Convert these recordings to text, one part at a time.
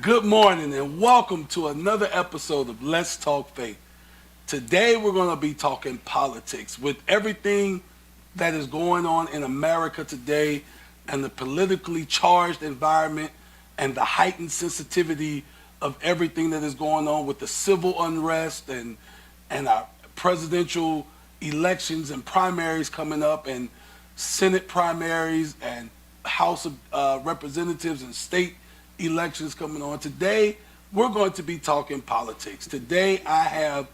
Good morning and welcome to another episode of Let's Talk Faith. Today we're going to be talking politics with everything that is going on in America today and the politically charged environment and the heightened sensitivity of everything that is going on with the civil unrest and our presidential elections and primaries coming up and Senate primaries and House of Representatives and state elections coming on. Today, we're going to be talking politics. Today, I have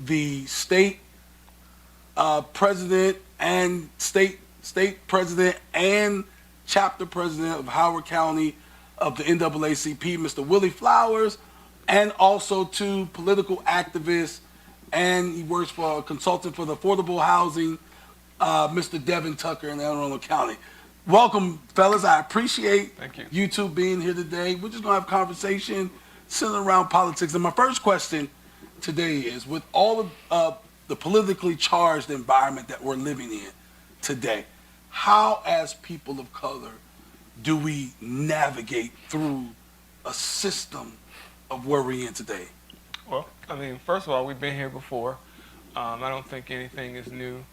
the state president and state president and chapter president of Howard County of the NAACP, Mr. Willie Flowers, and also two political activists, and he works for a consultant for the affordable housing, Mr. Devin Tucker in Anne Arundel County. Welcome, fellas. I appreciate Thank you. You two being here today. We're just going to have a conversation centered around politics. And my first question today is, with all of the politically charged environment that we're living in today, how, as people of color, do we navigate through a system of where we're in today? Well, I mean, first of all, we've been here before. I don't think anything is new,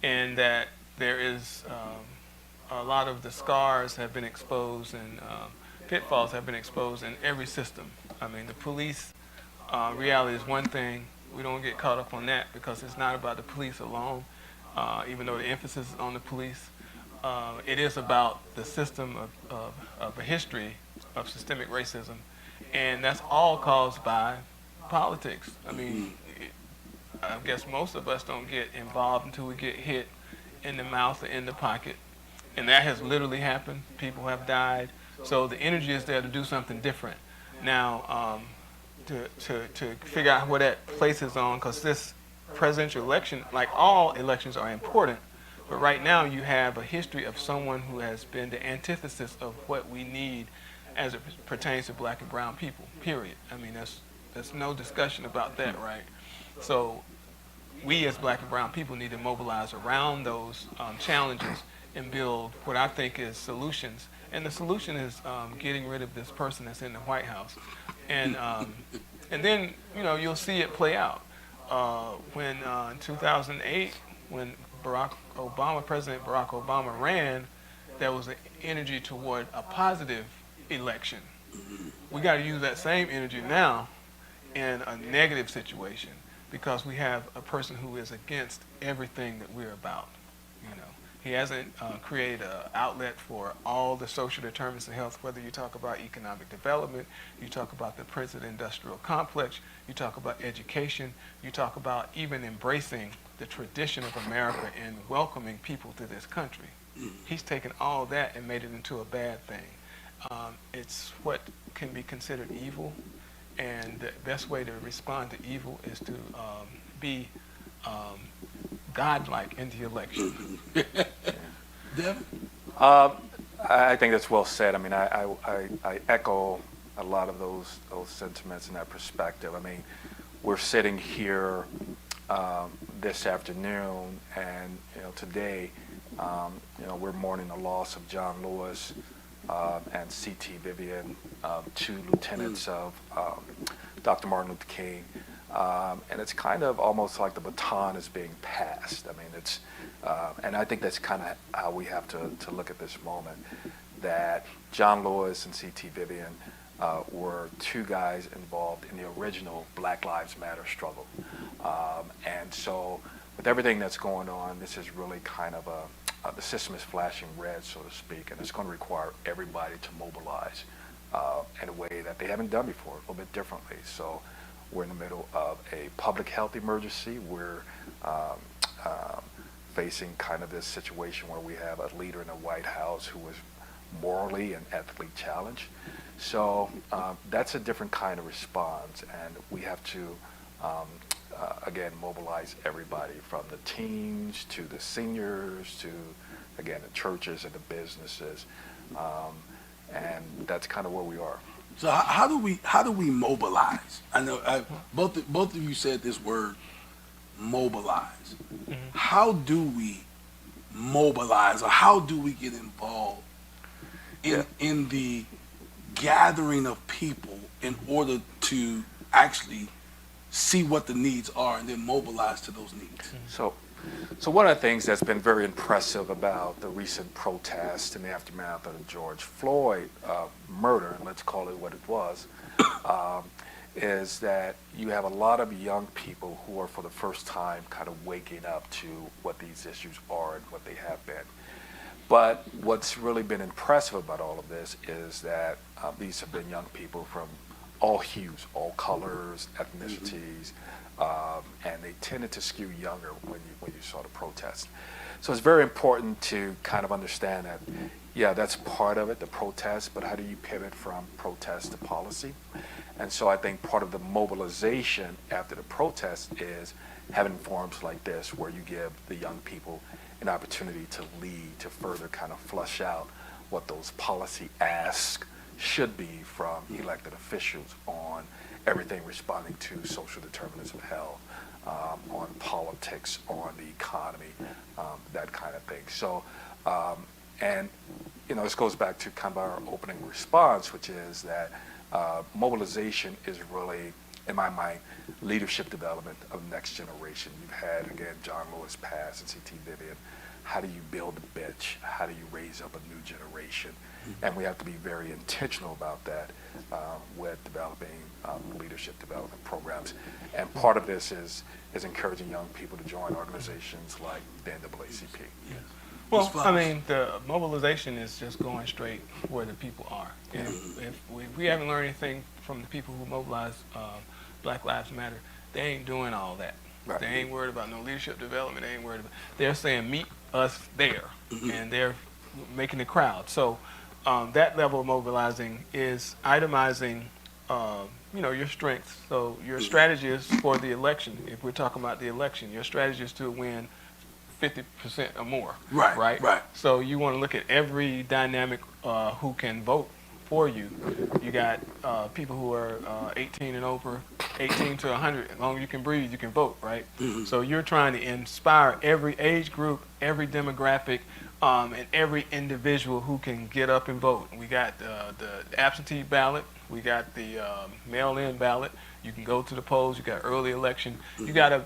and that there is a lot of the scars have been exposed and pitfalls have been exposed in every system. I mean, the police reality is one thing. We don't get caught up on that because it's not about the police alone, even though the emphasis is on the police. It is about the system of a history of systemic racism, and that's all caused by politics. I mean, I guess most of us don't get involved until we get hit in the mouth or in the pocket. And that has literally happened. People have died. So the energy is there to do something different. Now, to figure out where that places on, because this presidential election, like all elections, are important. But right now you have a history of someone who has been the antithesis of what we need as it pertains to black and brown people, period. I mean, there's no discussion about that, right? So we as black and brown people need to mobilize around those challenges and build what I think is solutions. And the solution is getting rid of this person that's in the White House. And then, you know, you'll see it play out. When in 2008, when President Barack Obama ran, there was an energy toward a positive election. We got to use that same energy now in a negative situation because we have a person who is against everything that we're about, you know. He hasn't created an outlet for all the social determinants of health, whether you talk about economic development, you talk about the Princeton Industrial Complex, you talk about education, you talk about even embracing the tradition of America and welcoming people to this country. He's taken all that and made it into a bad thing. It's what can be considered evil, and the best way to respond to evil is to be godlike in the election. Devin? I think that's well said. I mean, I echo a lot of those sentiments and that perspective. I mean, we're sitting here this afternoon, and today, we're mourning the loss of John Lewis and C.T. Vivian, two lieutenants of Dr. Martin Luther King. And it's kind of almost like the baton is being passed. I mean, it's, and I think that's kind of how we have to look at this moment, that John Lewis and C.T. Vivian were two guys involved in the original Black Lives Matter struggle. And so with everything that's going on, this is really kind of the system is flashing red, so to speak, and it's going to require everybody to mobilize in a way that they haven't done before, a little bit differently. So we're in the middle of a public health emergency. We're facing kind of this situation where we have a leader in the White House who is morally and ethically challenged. So that's a different kind of response, and we have to, again, mobilize everybody from the teens to the seniors to, again, the churches and the businesses, and that's kind of where we are. So how do we mobilize? I know both of you said this word, mobilize. Mm-hmm. How do we mobilize, or how do we get involved in the gathering of people in order to actually see what the needs are and then mobilize to those needs? So one of the things that's been very impressive about the recent protests in the aftermath of the George Floyd murder, and let's call it what it was, is that you have a lot of young people who are for the first time kind of waking up to what these issues are and what they have been. But what's really been impressive about all of this is that these have been young people from all hues, all colors, ethnicities, and they tended to skew younger when you saw the protests. So it's very important to kind of understand that, yeah, that's part of it, the protest, but how do you pivot from protest to policy? And so I think part of the mobilization after the protest is having forums like this where you give the young people an opportunity to lead, to further kind of flush out what those policy asks should be from elected officials on everything responding to social determinants of health, on politics, on the economy, that kind of thing. So, and this goes back to kind of our opening response, which is that mobilization is really, in my mind, leadership development of next generation. You've had, again, John Lewis pass and C.T. Vivian. How do you build a bench? How do you raise up a new generation? And we have to be very intentional about that with developing leadership development programs. And part of this is encouraging young people to join organizations like the NAACP. Yes. Well, I mean, the mobilization is just going straight where the people are. And if we haven't learned anything from the people who mobilize Black Lives Matter, they ain't doing all that. Right. They ain't worried about no leadership development. They ain't worried about. They're saying meet us there, and they're making the crowd. So that level of mobilizing is itemizing, your strengths. So your strategy is for the election. If we're talking about the election, your strategy is to win 50% or more. Right. So you want to look at every dynamic who can vote for you. You got people who are 18 and over, 18 to 100. As long as you can breathe, you can vote, right? So you're trying to inspire every age group, every demographic, and every individual who can get up and vote. We got the absentee ballot. We got the mail-in ballot. You can go to the polls. You got early election. You got to,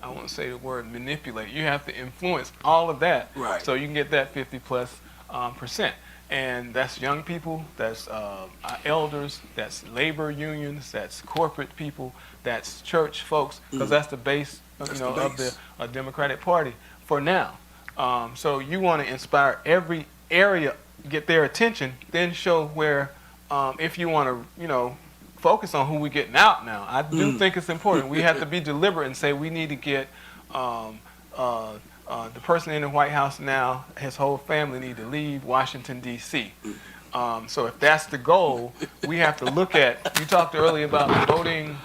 I won't say the word manipulate. You have to influence all of that, Right. so you can get that 50+%. And that's young people, that's elders, that's labor unions, that's corporate people, that's church folks, because that's the base, of the Democratic Party for now. So you want to inspire every area, get their attention, then show where, if you want to, focus on who we're getting out now. I do think it's important. We have to be deliberate and say we need to get the person in the White House now, his whole family need to leave Washington, D.C. So if that's the goal, we have to look at, you talked earlier about the voting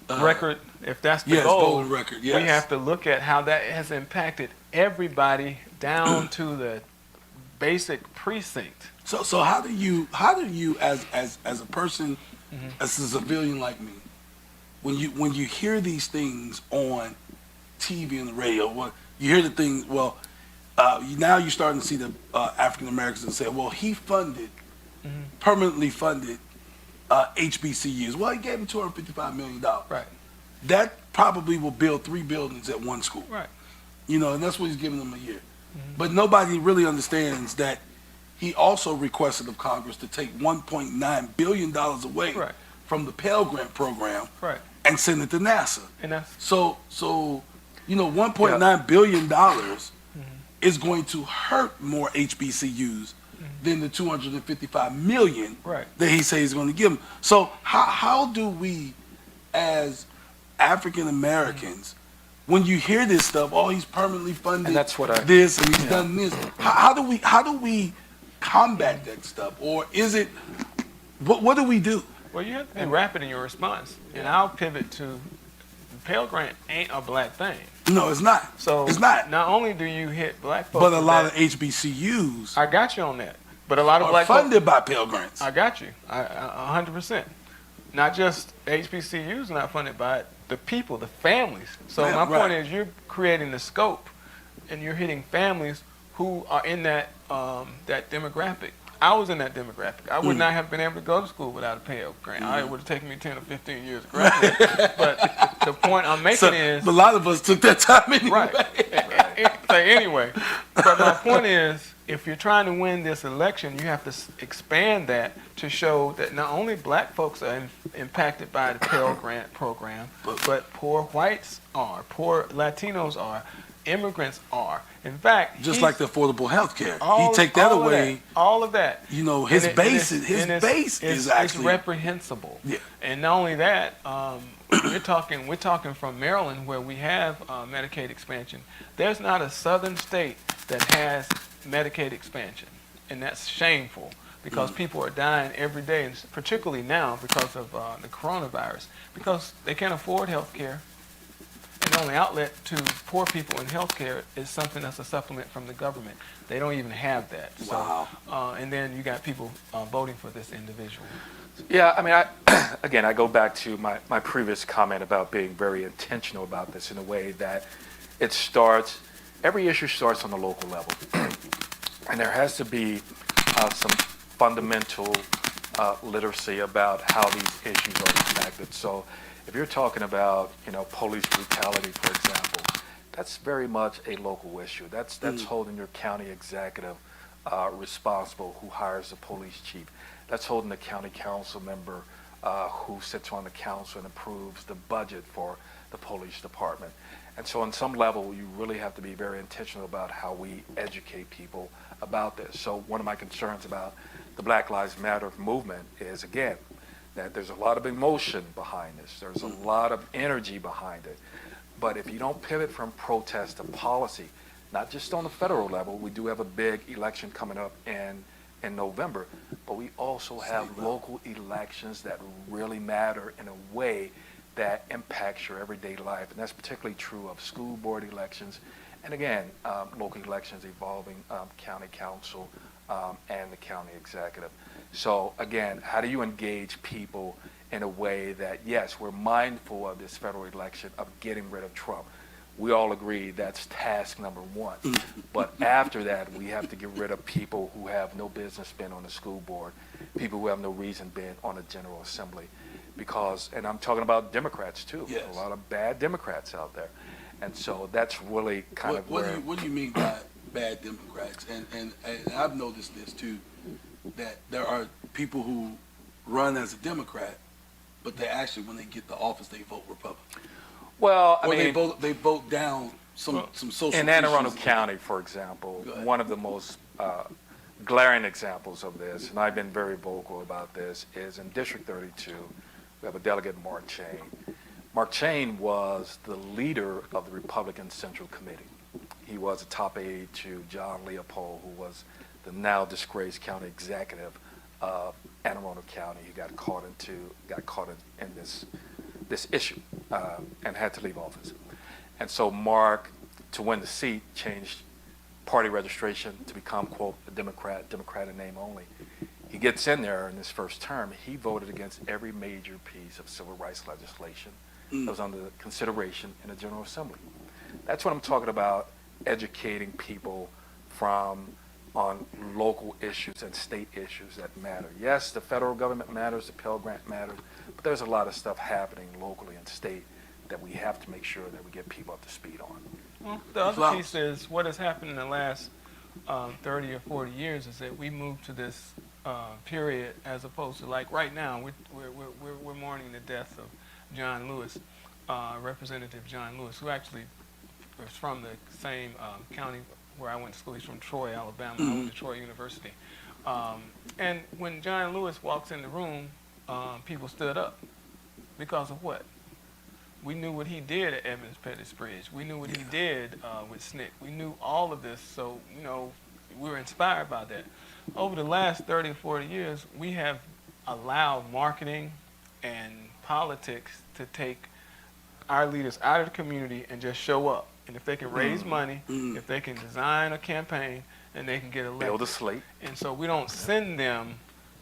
record. If that's the goal, voting record, yes. we have to look at how that has impacted everybody down to the basic precinct. So how do you as a person, as a civilian like me, when you hear these things on TV and the radio, you hear the things, now you're starting to see the African Americans and say, well, he permanently funded HBCUs. Well, he gave them $255 million. Right. That probably will build 3 buildings at one school. Right. And that's what he's giving them a year. But nobody really understands that he also requested of Congress to take $1.9 billion away from the Pell Grant program and send it to NASA. And that's So $1.9 billion is going to hurt more HBCUs than the $255 million that he says he's going to give them. So how do we, as African Americans, when you hear this stuff, he's permanently funded And that's what this and he's done this. How do we combat that stuff, or is it? What do we do? Well, you have to be rapid in your response, and I'll pivot to the Pell Grant ain't a black thing. No, it's not. So it's not. Not only do you hit black folks, but a lot of HBCUs. I got you on that. But a lot of are black funded folks, by Pell Grants. I got you. 100%. Not just HBCUs not funded by it, the people, the families. So my point is, you're creating the scope, and you're hitting families who are in that that demographic. I was in that demographic. I would not have been able to go to school without a Pell Grant. It would have taken me 10 or 15 years to graduate. But the point I'm making is... A lot of us took that time anyway. Right. So anyway, but my point is, if you're trying to win this election, you have to expand that to show that not only black folks are impacted by the Pell Grant program, but poor whites are, poor Latinos are, immigrants are. In fact, just like the affordable health care. You take that away. All of that. You know, his base is actually reprehensible. Yeah. And not only that, we're talking from Maryland, where we have Medicaid expansion. There's not a southern state that has Medicaid expansion, and that's shameful because people are dying every day, and particularly now because of the coronavirus, because they can't afford health care. And the only outlet to poor people in healthcare is something that's a supplement from the government. They don't even have that. Wow. So, and then you got people voting for this individual. Yeah, I mean, I go back to my previous comment about being very intentional about this in a way that every issue starts on the local level. And there has to be some fundamental literacy about how these issues are impacted. So if you're talking about, police brutality, for example, that's very much a local issue. That's holding your county executive responsible, who hires the police chief. That's holding the county council member who sits on the council and approves the budget for the police department. And so on some level, you really have to be very intentional about how we educate people about this. So one of my concerns about the Black Lives Matter movement is, again, that there's a lot of emotion behind this. There's a lot of energy behind it. But if you don't pivot from protest to policy, not just on the federal level, we do have a big election coming up in November, but we also have local elections that really matter in a way that impacts your everyday life. And that's particularly true of school board elections. And again, local elections involving county council and the county executive. So again, how do you engage people in a way that, yes, we're mindful of this federal election, of getting rid of Trump. We all agree that's task number one. But after that, we have to get rid of people who have no business being on the school board, people who have no reason being on a General Assembly. Because, and I'm talking about Democrats too, yes. A lot of bad Democrats out there. And so that's really kind of where... What do you mean by bad Democrats? And I've noticed this too, that there are people who run as a Democrat, but they actually, when they get the office, they vote Republican. Well, I or mean... they vote down some social in Anne Arundel County, for example, one of the most glaring examples of this, and I've been very vocal about this, is in District 32, we have a delegate, Mark Chain. Mark Chain was the leader of the Republican Central Committee. He was a top aide to John Leopold, who was the now disgraced county executive of Anne Arundel County. He got caught in this issue and had to leave office. And so Mark, to win the seat, changed party registration to become, quote, a Democrat in name only. He gets in there in his first term, he voted against every major piece of civil rights legislation that was under consideration in the General Assembly. That's what I'm talking about, educating people on local issues and state issues that matter. Yes, the federal government matters, the Pell Grant matters, but there's a lot of stuff happening locally and state that we have to make sure that we get people up to speed on. Well, the other piece is what has happened in the last 30 or 40 years is that we moved to this period as opposed to, like right now, we're mourning the death of John Lewis, Representative John Lewis, who actually was from the same county where I went to school. He's from Troy, Alabama. I went to Troy University. And when John Lewis walks in the room, people stood up. Because of what? We knew what he did at Evans Pettis Bridge. We knew what he did with SNCC. We knew all of this, so we were inspired by that. Over the last 30 or 40 years, we have allowed marketing and politics to take our leaders out of the community and just show up. And if they can raise money, if they can design a campaign, then they can get elected. Build a slate. And so we don't send them.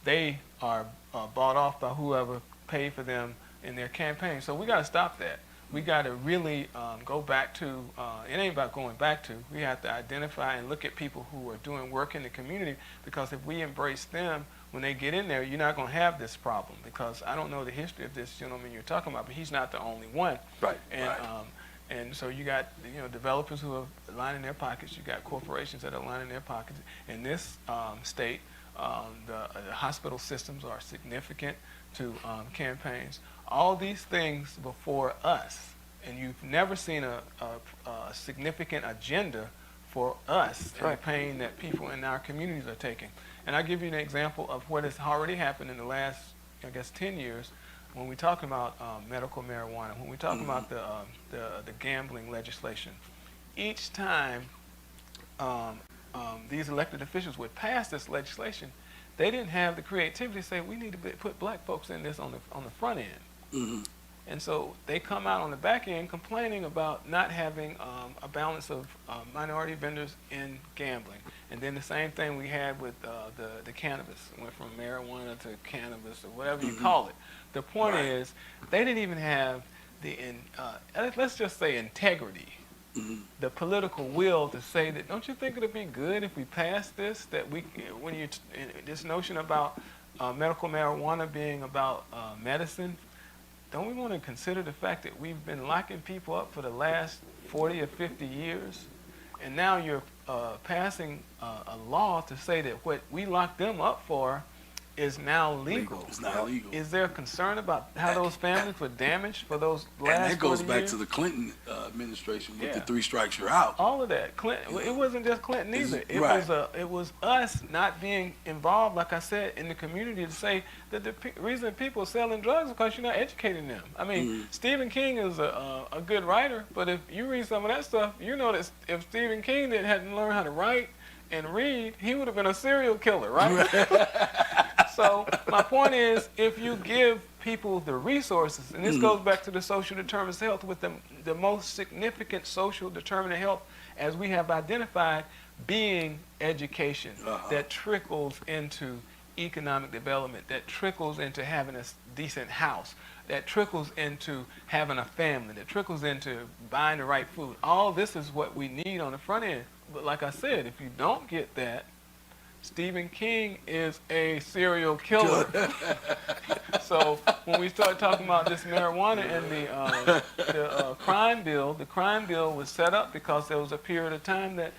They are bought off by whoever paid for them in their campaign. So we got to stop that. we got to really go back to, it ain't about going back to, we have to identify and look at people who are doing work in the community, because if we embrace them, when they get in there, you're not going to have this problem, because I don't know the history of this gentleman you're talking about, but he's not the only one. Right. And, Right. And so you got, you know, developers who are lining their pockets. You got corporations that are lining their pockets. In this state, the hospital systems are significant to campaigns. All these things before us, and you've never seen a significant agenda for us and the pain that people in our communities are taking. And I'll give you an example of what has already happened in the last, I guess, 10 years. When we talk about medical marijuana, when we talk about the gambling legislation, each time these elected officials would pass this legislation, they didn't have the creativity to say, we need to put black folks in this on the front end. And so they come out on the back end complaining about not having a balance of minority vendors in gambling. And then the same thing we had with the cannabis. It went from marijuana to cannabis or whatever you call it. The point is, they didn't even have the, let's just say, integrity, the political will to say that, don't you think it would be good if we passed this, that we, when you, this notion about medical marijuana being about medicine, don't we want to consider the fact that we've been locking people up for the last 40 or 50 years? And now you're passing a law to say that what we locked them up for is now legal. It's not legal. Is there concern about how those families were damaged for those last 40 And that goes 40 back years? to the Clinton administration with the Yeah. 3 strikes you're out. All of that. Clinton, it wasn't just Clinton either. It Right. it was us not being involved, like I said, in the community to say that the reason people are selling drugs is because you're not educating them. I mean, Stephen King is a good writer, but if you read some of that stuff, you know that if Stephen King hadn't learned how to write and read, he would have been a serial killer, right? So my point is, if you give people the resources, and this goes back to the social determinants of health, with the most significant social determinant of health, as we have identified, being education that trickles into economic development, that trickles into having a decent house, that trickles into having a family, that trickles into buying the right food. All this is what we need on the front end. But like I said, if you don't get that, Stephen King is a serial killer. So when we start talking about this marijuana and the crime bill was set up because there was a period of time that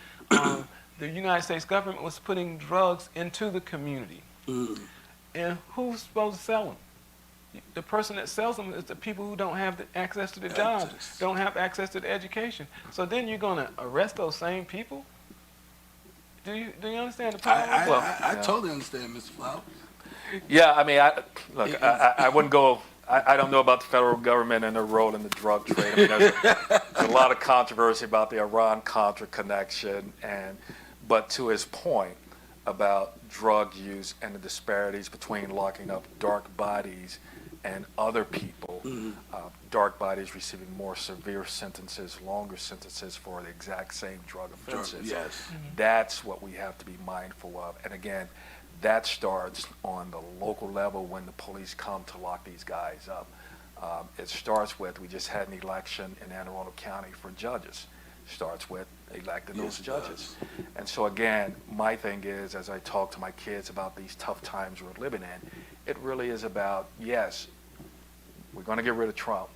the United States government was putting drugs into the community. And who's supposed to sell them? The person that sells them is the people who don't have the access to the jobs, don't have access to the education. So then you're going to arrest those same people? Do you understand the problem? I totally understand, Mr. Flower. Yeah, I mean, I wouldn't go. I don't know about the federal government and their role in the drug trade. I mean, there's a lot of controversy about the Iran-Contra connection, but to his point about drug use and the disparities between locking up dark bodies and other people, dark bodies receiving more severe sentences, longer sentences for the exact same drug offenses. Yes. That's what we have to be mindful of. And again, that starts on the local level when the police come to lock these guys up. It starts with, we just had an election in Anne Arundel County for judges. Starts with electing those judges. And so again, my thing is, as I talk to my kids about these tough times we're living in, it really is about, yes, we're going to get rid of Trump,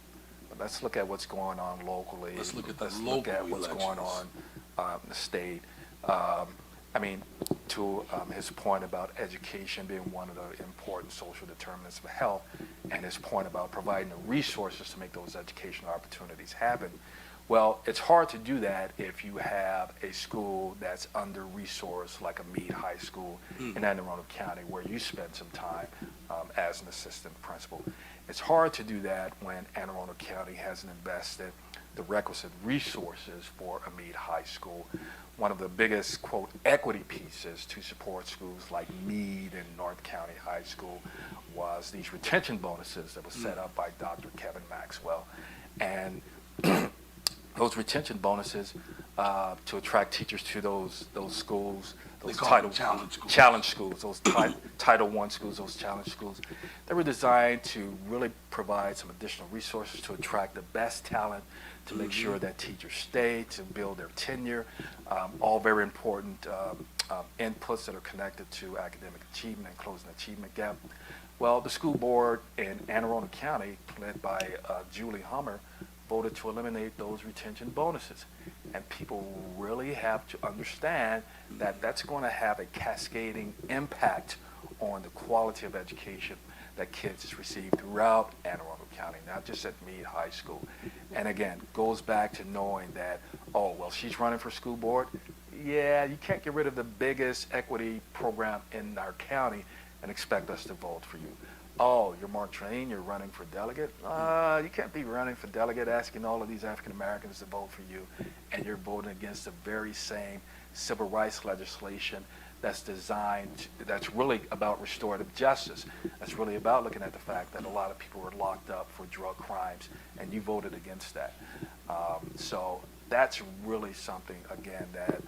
but let's look at what's going on locally. Let's look at what's going on in the state. I mean, to his point about education being one of the important social determinants of health, and his point about providing the resources to make those educational opportunities happen. Well, it's hard to do that if you have a school that's under-resourced, like a Meade High School in Anne Arundel County, where you spend some time as an assistant principal. It's hard to do that when Anne Arundel County hasn't invested the requisite resources for a Meade High School. One of the biggest, quote, equity pieces to support schools like Meade and North County High School was these retention bonuses that was set up by Dr. Kevin Maxwell. And those retention bonuses to attract teachers to those schools They those call them challenge schools. those Title I schools, those challenge schools. They were designed to really provide some additional resources to attract the best talent, to make sure that teachers stay, to build their tenure, all very important inputs that are connected to academic achievement and closing the achievement gap. Well, the school board in Anne Arundel County, led by Julie Hummer, voted to eliminate those retention bonuses. And people really have to understand that that's going to have a cascading impact on the quality of education that kids receive throughout Anne Arundel County, not just at Meade High School. And again, goes back to knowing that, oh, well, she's running for school board. Yeah, you can't get rid of the biggest equity program in our county and expect us to vote for you. Oh, you're Mark Train, you're running for delegate? You can't be running for delegate asking all of these African Americans to vote for you, and you're voting against the very same civil rights legislation that's designed, that's really about restorative justice. That's really about looking at the fact that a lot of people were locked up for drug crimes, and you voted against that. So that's really something, again, that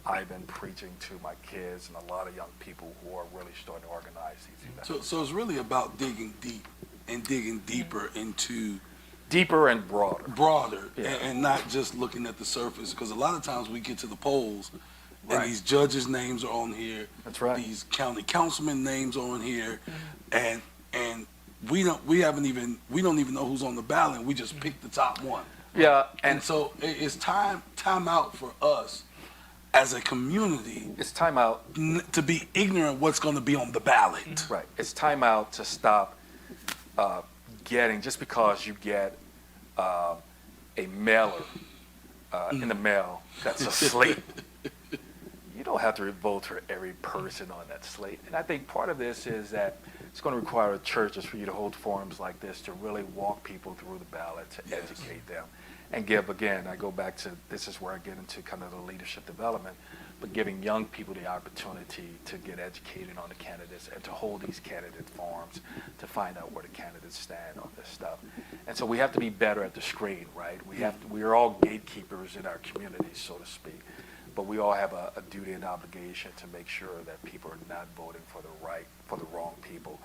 I've been preaching to my kids and a lot of young people who are really starting to organize these events. So it's really about digging deep and digging deeper into Deeper and broader. Yeah. and not just looking at the surface, because a lot of times we get to the polls and Right. these judges' names are on here. That's right. These county councilmen names are on here, and we don't even know who's on the ballot. We just pick the top one. Yeah, And so it's time out for us as a community it's time out. to be ignorant what's going to be on the ballot. Right. It's time out to stop getting, just because you get a mailer in the mail that's a slate. You don't have to vote for every person on that slate. And I think part of this is that it's going to require churches for you to hold forums like this to really walk people through the ballot, to educate them. And give, again, I go back to, this is where I get into kind of the leadership development, but giving young people the opportunity to get educated on the candidates and to hold these candidate forums to find out where the candidates stand on this stuff. And so we have to be better at the screen, right? We are all gatekeepers in our communities, so to speak. But we all have a duty and obligation to make sure that people are not voting for the wrong people,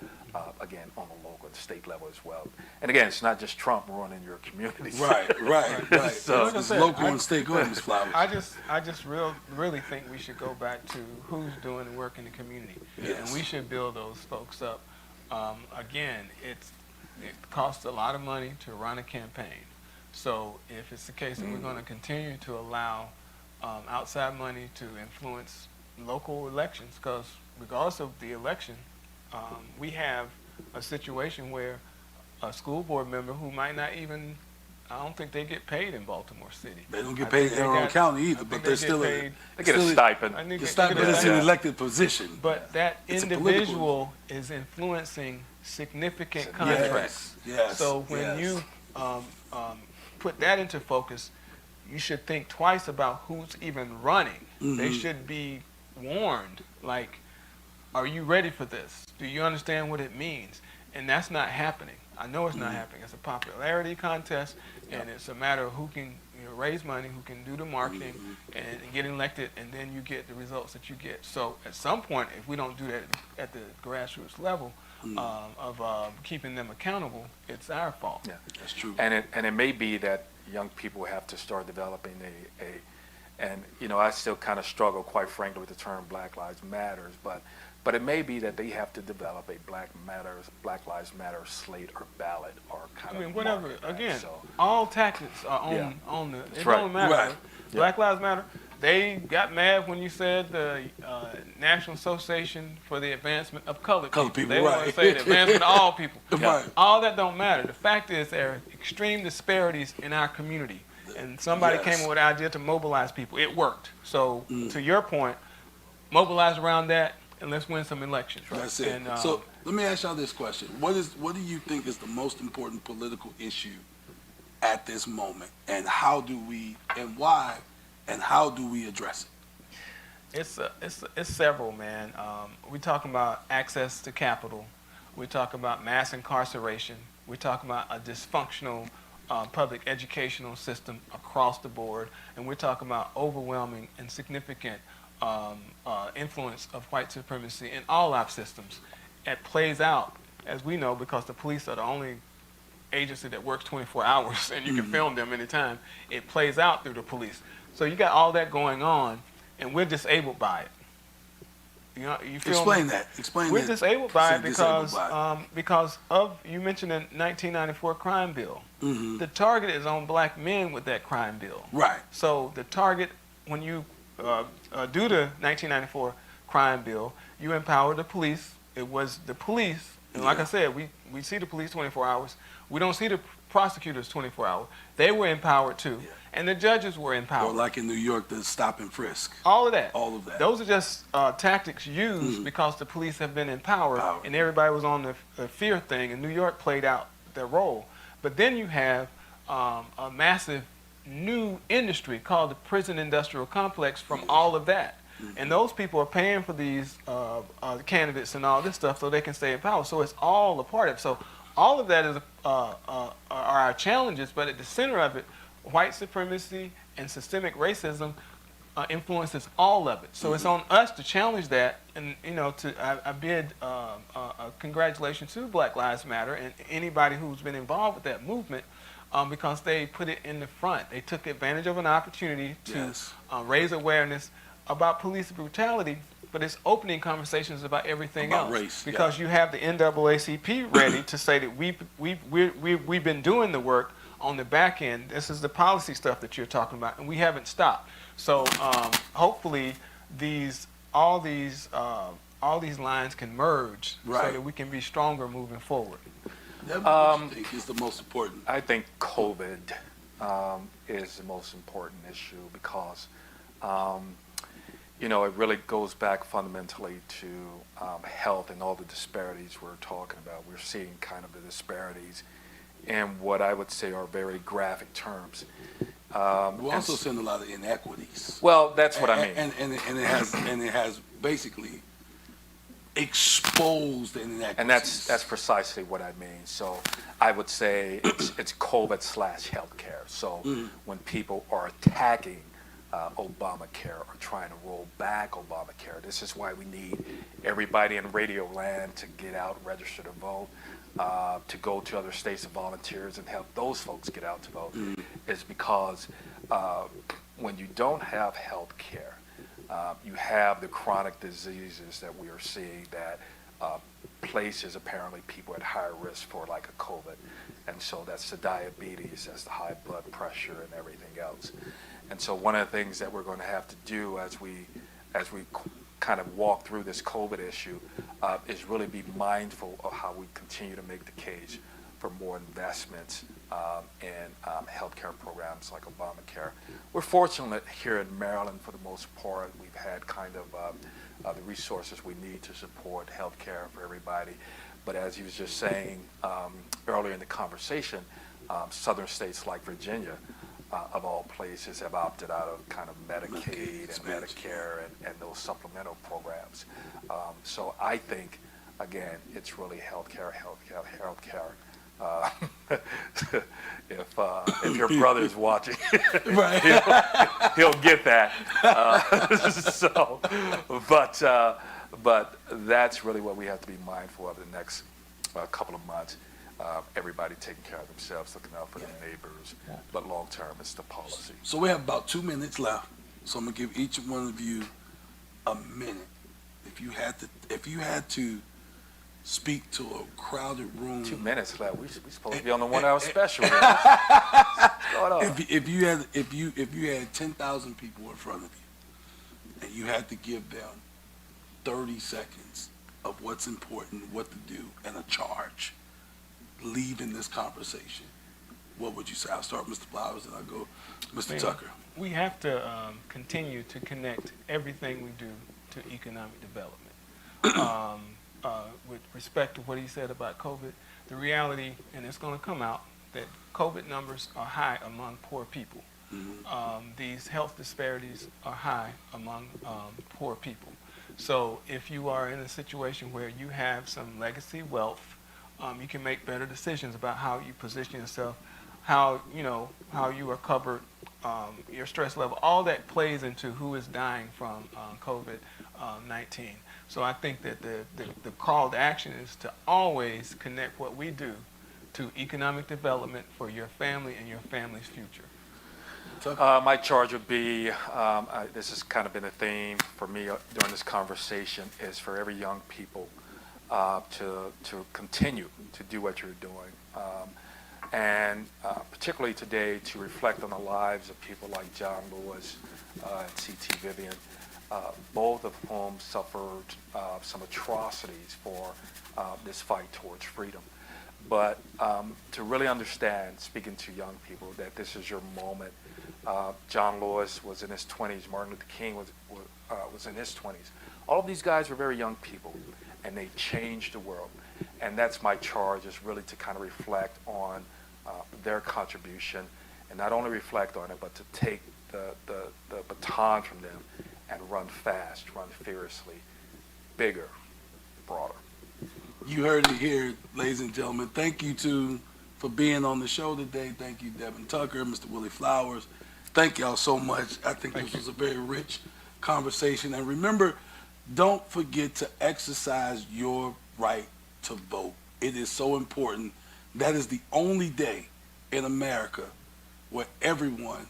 again, on the local and state level as well. And again, it's not just Trump running your communities. Right. So- Like I It's said, local and state. Go ahead, Ms. Flowers. I just really think we should go back to who's doing the work in the community, Yes. and we should build those folks up. Again, it costs a lot of money to run a campaign. So if it's the case that we're going to continue to allow outside money to influence local elections, because regardless of the election, we have a situation where a school board member who might not even, I don't think they get paid in Baltimore City. They don't get paid in Anne Arundel County either, but they're still paid. They get a stipend. I think the they stipend, get but it's a- an elected position. But that It's a political- individual is influencing significant contracts. Yes. So when you put that into focus, you should think twice about who's even running. They should be warned, like, are you ready for this? Do you understand what it means? And that's not happening. I know it's not happening. It's a popularity contest, and it's a matter of who can raise money, who can do the marketing, and get elected, and then you get the results that you get. So at some point, if we don't do that at the grassroots level of keeping them accountable, it's our fault. Yeah. That's true. And it may be that young people have to start developing and I still kind of struggle, quite frankly, with the term Black Lives Matters, but it may be that they have to develop a Black Lives Matter slate or ballot or kind of. Whatever. market, right? Again, So, all tactics are Yeah. on the. It That's right. don't matter. Right. Black Lives Matter. They got mad when you said the National Association for the Advancement of Colored Colored people, They want to right. say the advancement of all people. Right. All that don't matter. The fact is there are extreme disparities in our community. And somebody Yes. came up with the idea to mobilize people. It worked. So to your point, mobilize around that and let's win some elections. Right? That's it. And, So let me ask y'all this question: What do you think is the most important political issue at this moment, and how do we address it? It's several, man. We talk about access to capital. We talk about mass incarceration. We talk about a dysfunctional public educational system across the board, and we're talking about overwhelming and significant influence of white supremacy in all our systems. It plays out, as we know, because the police are the only agency that works 24 hours and you can film them anytime. It plays out through the police. So you got all that going on, and we're disabled by it. You know, you feel Explain me? that. Explain We're that. disabled by it Disabled by because of, you mentioned the 1994 crime bill. The target is on black men with that crime bill. Right. So the target, when you do the 1994 crime bill, you empower the police. It was the police, and like I said, we see the police 24 hours. We don't see the prosecutors 24 hours. They were empowered too, and the judges were empowered. Or like in New York, the stop and frisk. All of that. All of that. Those are just tactics used because the police have been empowered, and everybody was on the fear thing, and New York played out their role. But then you have a massive new industry called the prison industrial complex from all of that. And those people are paying for these candidates and all this stuff so they can stay in power. So it's all a part of it. So all of that is are our challenges, but at the center of it, white supremacy and systemic racism influences all of it. So it's on us to challenge that, and you know, I bid congratulations to Black Lives Matter and anybody who's been involved with that movement, because they put it in the front. They took advantage of an opportunity to raise awareness about police brutality, but it's opening conversations about everything about else. race, because you have the NAACP ready to say that we've been doing the work on the back end. This is the policy stuff that you're talking about, and we haven't stopped. So hopefully all these lines can merge so that we can be stronger moving forward. What do you think is the most important? I think COVID is the most important issue because, you know, it really goes back fundamentally to health and all the disparities we're talking about. We're seeing kind of the disparities in what I would say are very graphic terms. We're also seeing a lot of inequities. Well, that's what I mean. And it has basically exposed the inequities. And that's precisely what I mean. So I would say it's COVID/healthcare. So when people are attacking Obamacare or trying to roll back Obamacare, this is why we need everybody in radio land to get out and register to vote, to go to other states and volunteers and help those folks get out to vote, is because when you don't have health care, you have the chronic diseases that we are seeing that places apparently people at higher risk for, like a COVID. And so that's the diabetes, that's the high blood pressure and everything else. And so one of the things that we're going to have to do as we kind of walk through this COVID issue is really be mindful of how we continue to make the case for more investments in healthcare programs like Obamacare. We're fortunate here in Maryland, for the most part, we've had kind of the resources we need to support healthcare for everybody. But as he was just saying earlier in the conversation, southern states like Virginia, of all places, have opted out of kind of Medicaid and Medicare and those supplemental programs. So I think, again, it's really healthcare. If your brother is watching, he'll get that. But that's really what we have to be mindful of the next couple of months. Everybody taking care of themselves, looking out for their neighbors, but long term, it's the policy. So we have about 2 minutes left. So I'm gonna give each one of you a minute. If you had to speak to a crowded room. 2 minutes left. We supposed to be on the 1 hour special. What's going on? If you had 10,000 people in front of you, and you had to give them 30 seconds of what's important, what to do, and a charge, leaving this conversation, what would you say? I'll start with Mr. Flowers and I'll go Mr. Tucker. We have to continue to connect everything we do to economic development. With respect to what he said about COVID, the reality, and it's going to come out, that COVID numbers are high among poor people. These health disparities are high among poor people. So if you are in a situation where you have some legacy wealth, you can make better decisions about how you position yourself, how you are covered, your stress level, all that plays into who is dying from COVID-19. So I think that the call to action is to always connect what we do to economic development for your family and your family's future. My charge would be, this has kind of been a theme for me during this conversation, is for every young people to continue to do what you're doing. And particularly today, to reflect on the lives of people like John Lewis and C.T. Vivian, both of whom suffered some atrocities for this fight towards freedom. But to really understand, speaking to young people, that this is your moment. John Lewis was in his 20s. Martin Luther King was in his 20s. All of these guys were very young people, and they changed the world. And that's my charge, is really to kind of reflect on their contribution, and not only reflect on it, but to take the baton from them and run fast, run fiercely, bigger, broader. You heard it here, ladies and gentlemen. Thank you for being on the show today. Thank you, Devin Tucker, Mr. Willie Flowers. Thank y'all so much. I think this was a very rich conversation. And remember, don't forget to exercise your right to vote. It is so important. That is the only day in America where everyone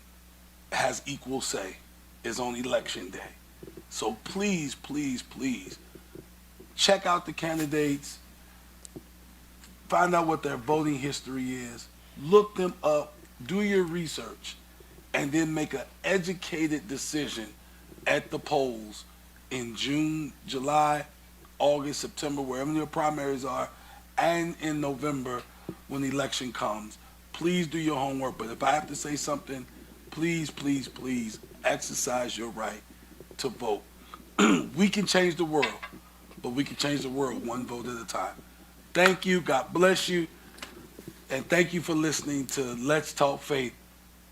has equal say, is on election day. So please, please, please, check out the candidates, find out what their voting history is, look them up, do your research, and then make an educated decision at the polls in June, July, August, September, wherever your primaries are, and in November when the election comes. Please do your homework. But if I have to say something, please, please, please exercise your right to vote. We can change the world, but we can change the world one vote at a time. Thank you. God bless you. And thank you for listening to Let's Talk Faith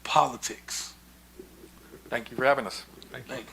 Politics. Thank you for having us. Thank you. Thank you.